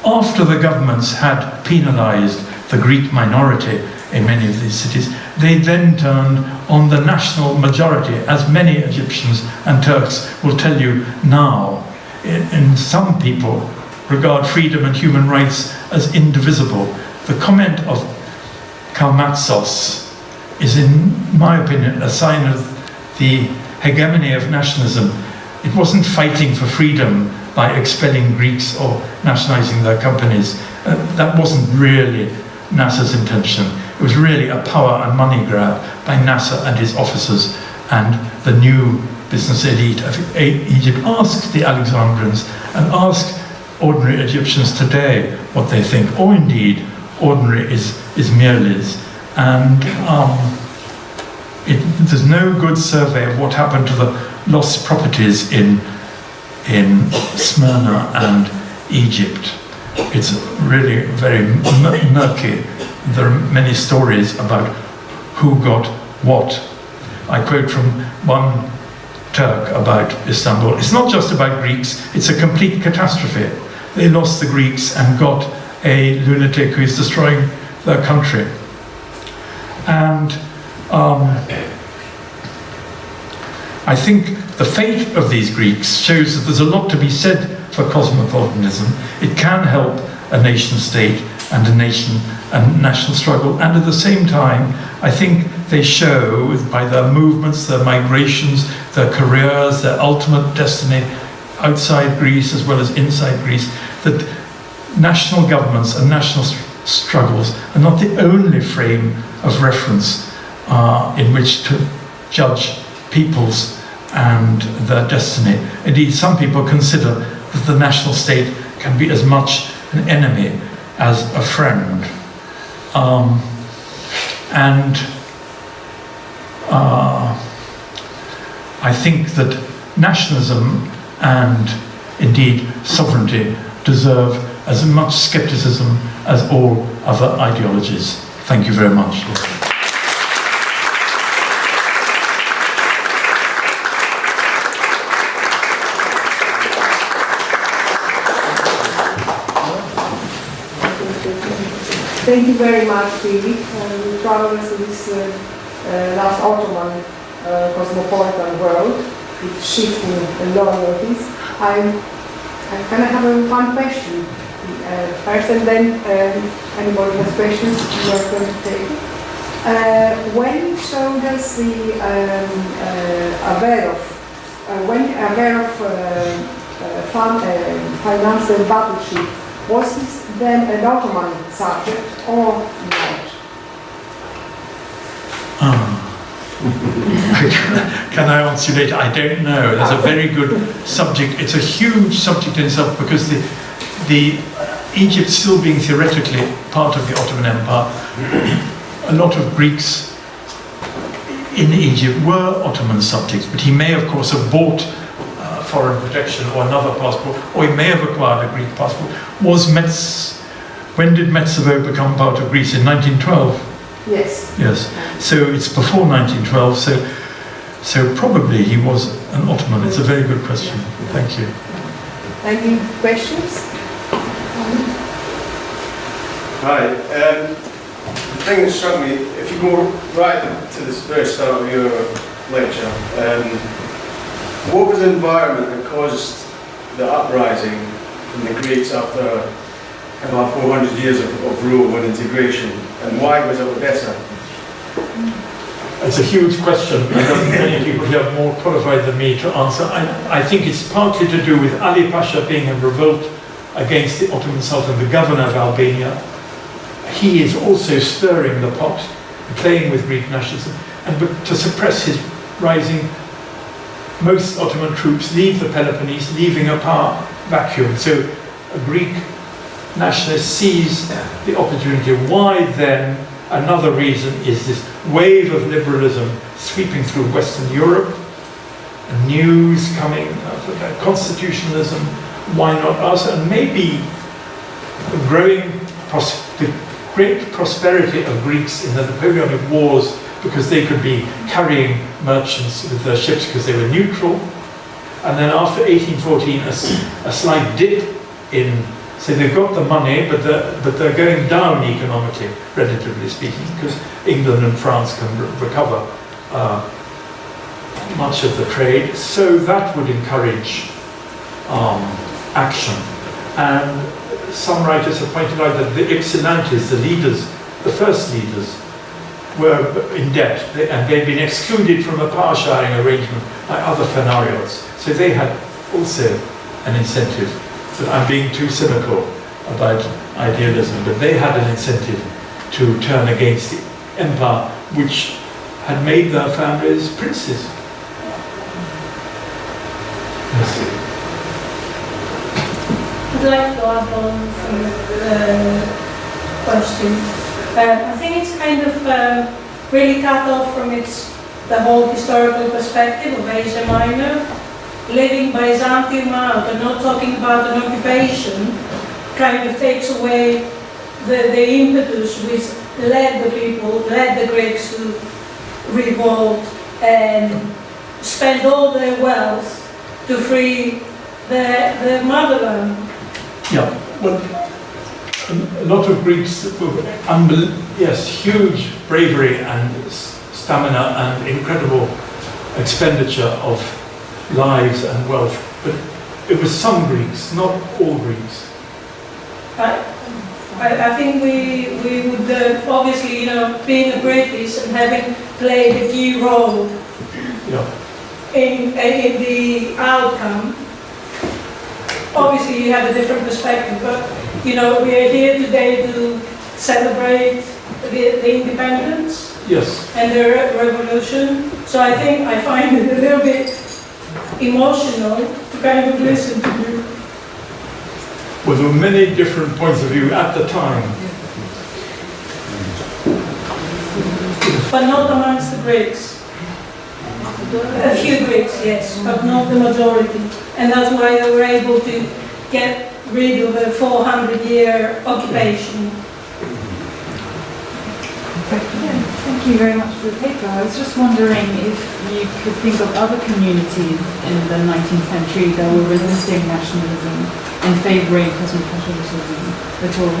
After the governments had penalized the Greek minority in many of these cities, they then turned on the national majority, as many Egyptians and Turks will tell you now. And some people regard freedom and human rights as indivisible. The comment of Karmatzos is, in my opinion, a sign of the hegemony of nationalism. It wasn't fighting for freedom by expelling Greeks or nationalizing their companies. That wasn't really Nasser's intention. It was really a power and money grab by Nasser and his officers and the new business elite of Egypt. Ask the Alexandrians and ask ordinary Egyptians today what they think, or indeed ordinary Izmirlis. And there's no good survey of what happened to the lost properties in Smyrna and Egypt. It's really very murky. There are many stories about who got what. I quote from one Turk about Istanbul. It's not just about Greeks, it's a complete catastrophe. They lost the Greeks and got a lunatic who is destroying their country. And I think the fate of these Greeks shows that there's a lot to be said for cosmopolitanism. It can help a nation state and a nation and national struggle, and at the same time I think they show by their movements, their migrations, their careers, their ultimate destiny outside Greece as well as inside Greece, that national governments and national struggles are not the only frame of reference in which to judge peoples and their destiny. Indeed, some people consider that the national state can be as much an enemy as a friend. I think that nationalism and indeed sovereignty deserve as much skepticism as all other ideologies. Thank you very much. Thank you very much, Philip. We traveled to this last Ottoman cosmopolitan world with shifting loyalties. Can I have one question? first, and then anybody has questions, we are going to take it. When you showed us the Averov financed the battleship, was this then an Ottoman subject or not? Can I answer you later? I don't know. That's a very good subject. It's a huge subject in itself because the Egypt still being theoretically part of the Ottoman Empire, a lot of Greeks in Egypt were Ottoman subjects, but he may of course have bought foreign protection or another passport, or he may have acquired a Greek passport. When did Metsovo become part of Greece? In 1912? Yes. Yes. So it's before 1912, so probably he was an Ottoman. It's a very good question. Thank you. Any questions? Hi. The thing that struck me, if you go right to the very start of your lecture, what was the environment that caused the uprising from the Greeks after about 400 years of rule and integration, and why was it better? It's a huge question. I don't think many people here are more qualified than me to answer. I think it's partly to do with Ali Pasha being in revolt against the Ottoman Sultan, the governor of Albania. He is also stirring the pot, playing with Greek nationalism, and to suppress his rising, most Ottoman troops leave the Peloponnese, leaving a power vacuum. So a Greek nationalist sees the opportunity. Why then? Another reason is this wave of liberalism sweeping through Western Europe, news coming of constitutionalism. Why not us? And maybe the great prosperity of Greeks in the Napoleonic Wars, because they could be carrying merchants with their ships because they were neutral. And then after 1814, a slight dip in. So they've got the money, but they're going down economically, relatively speaking, because England and France can recover much of the trade. So that would encourage action. And some writers have pointed out that the Ypsilantis, the leaders, the first leaders, were in debt, and they'd been excluded from a power sharing arrangement by other phanariots. So they had also an incentive. But I'm being too cynical about idealism, but they had an incentive to turn against the empire, which had made their families princes. Yes. I'd like to add on some questions. I think it's kind of really cut off from the whole historical perspective of Asia Minor. Leaving Byzantium out and not talking about an occupation kind of takes away the impetus which led the Greeks to revolt and spend all their wealth to free the motherland. Yeah, well, a lot of Greeks were huge bravery and stamina and incredible expenditure of lives and wealth, but it was some Greeks, not all Greeks. I think we would obviously, being a British and having played a key role in the outcome, obviously you have a different perspective, but we are here today to celebrate the independence. Yes. And the revolution. So I find it a little bit emotional to kind of listen to you. Well, there were many different points of view at the time. But not amongst the Greeks. A few Greeks, yes, but not the majority. And that's why they were able to get rid of a 400-year occupation. Thank you very much for the paper. I was just wondering if you could think of other communities in the 19th century that were resisting nationalism and favouring cosmopolitanism at all.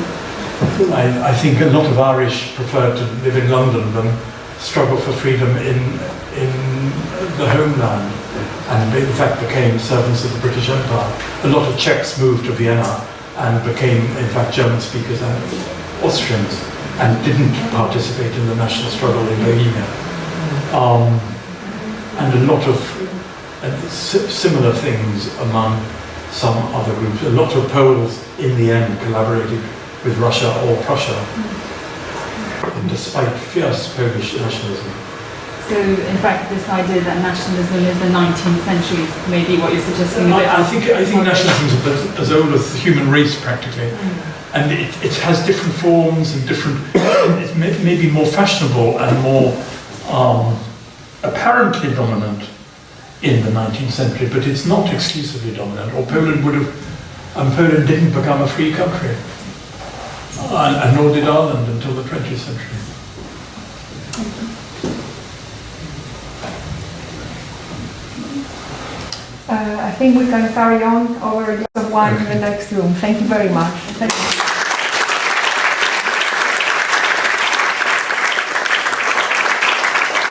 I think a lot of Irish preferred to live in London than struggle for freedom in the homeland, and in fact became servants of the British Empire. A lot of Czechs moved to Vienna and became, in fact, German speakers and Austrians, and didn't participate in the national struggle in Bohemia. And a lot of similar things among some other groups. A lot of Poles, in the end, collaborated with Russia or Prussia, and despite fierce Polish nationalism. So, in fact, this idea that nationalism is the 19th century is maybe what you're suggesting a bit. I think nationalism is as old as the human race, practically. And it has different forms and different, it's maybe more fashionable and more apparently dominant in the 19th century, but it's not exclusively dominant, or Poland would have, Poland didn't become a free country, and nor did Ireland until the 20th century. I think we can carry on over a glass of wine in the next room. Thank you very much. Thank you.